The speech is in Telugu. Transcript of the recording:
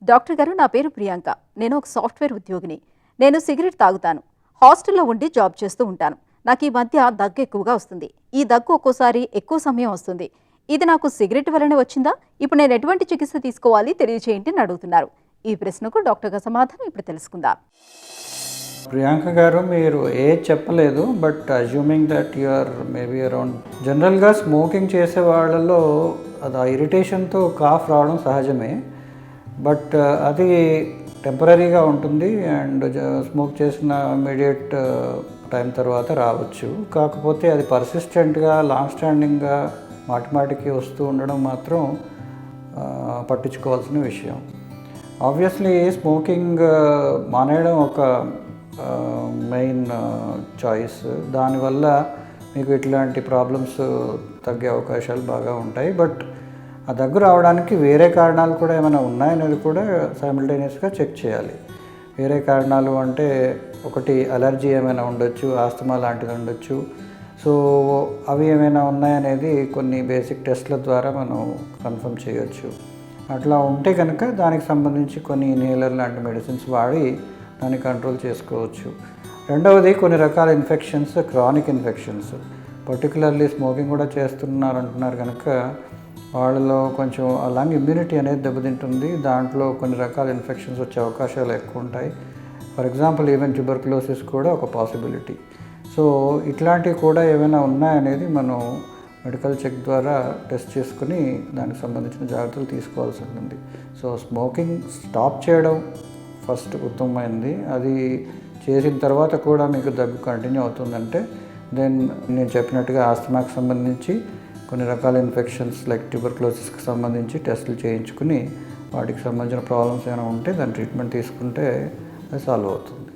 డాక్టర్ గారు, నా పేరు ప్రియాంక. నేను ఒక సాఫ్ట్వేర్ ఉద్యోగిని. నేను సిగరెట్ తాగుతాను. హాస్టల్లో ఉండి జాబ్ చేస్తూ ఉంటాను. నాకు ఈ మధ్య దగ్గు ఎక్కువగా వస్తుంది. ఈ దగ్గు ఒక్కోసారి ఎక్కువ సమయం వస్తుంది. ఇది నాకు సిగరెట్ వలన వచ్చిందా? ఇప్పుడు నేను ఎటువంటి చికిత్స తీసుకోవాలి తెలియచేయండి అని అడుగుతున్నారు. ఈ ప్రశ్నకు డాక్టర్ గారి సమాధానం ఇప్పుడు తెలుసుకుందాం. ప్రియాంక గారు, మీరు ఏజ్ చెప్పలేదు, but assuming that you or maybe around జనరల్గా స్మోకింగ్ చేసే వాళ్ళలో అది ఆ ఇరిటేషన్తో కాఫ్ రావడం సహజమే. బట్ అది టెంపరీగా ఉంటుంది అండ్ స్మోక్ చేసిన ఇమీడియట్ టైం తర్వాత రావచ్చు. కాకపోతే అది పర్సిస్టెంట్గా లాంగ్ స్టాండింగ్గా మాటిమాటికి వస్తూ ఉండడం మాత్రం పట్టించుకోవాల్సిన విషయం. ఆబ్వియస్లీ స్మోకింగ్ మానేయడం ఒక మెయిన్ చాయిస్. దానివల్ల మీకు ఇట్లాంటి ప్రాబ్లమ్స్ తగ్గే అవకాశాలు బాగా ఉంటాయి. బట్ ఆ దగ్గు రావడానికి వేరే కారణాలు కూడా ఏమైనా ఉన్నాయనేది కూడా సైమల్టేనియస్గా చెక్ చేయాలి. వేరే కారణాలు అంటే ఒకటి అలర్జీ ఏమైనా ఉండొచ్చు, ఆస్తమా లాంటిది ఉండొచ్చు. సో అవి ఏమైనా ఉన్నాయనేది కొన్ని బేసిక్ టెస్ట్ల ద్వారా మనం కన్ఫర్మ్ చేయొచ్చు. అట్లా ఉంటే కనుక దానికి సంబంధించి కొన్ని ఇన్హేలర్ లాంటి మెడిసిన్స్ వాడి దాన్ని కంట్రోల్ చేసుకోవచ్చు. రెండవది, కొన్ని రకాల infections, chronic infections, particularly smoking కూడా చేస్తున్నారంటున్నారు కనుక వాళ్ళలో కొంచెం లంగ్ ఇమ్యూనిటీ అనేది దెబ్బతింటుంది. దాంట్లో కొన్ని రకాల ఇన్ఫెక్షన్స్ వచ్చే అవకాశాలు ఎక్కువ ఉంటాయి. ఫర్ ఎగ్జాంపుల్ ఈవెన్ ట్యూబర్కులోసిస్ కూడా ఒక పాసిబిలిటీ. సో ఇట్లాంటివి కూడా ఏమైనా ఉన్నాయనేది మనం మెడికల్ చెక్ ద్వారా టెస్ట్ చేసుకుని దానికి సంబంధించిన జాగ్రత్తలు తీసుకోవాల్సి ఉంటుంది. సో స్మోకింగ్ స్టాప్ చేయడం ఫస్ట్ ఉత్తమమైనది. అది చేసిన తర్వాత కూడా మీకు దగ్గు కంటిన్యూ అవుతుందంటే దెన్ నేను చెప్పినట్టుగా ఆస్తమాకి సంబంధించి కొన్ని రకాల ఇన్ఫెక్షన్స్ లైక్ ట్యూబర్కులోసిస్కి సంబంధించి టెస్టులు చేయించుకుని వాటికి సంబంధించిన ప్రాబ్లమ్స్ ఏమైనా ఉంటే దాని ట్రీట్మెంట్ తీసుకుంటే అది సాల్వ్ అవుతుంది.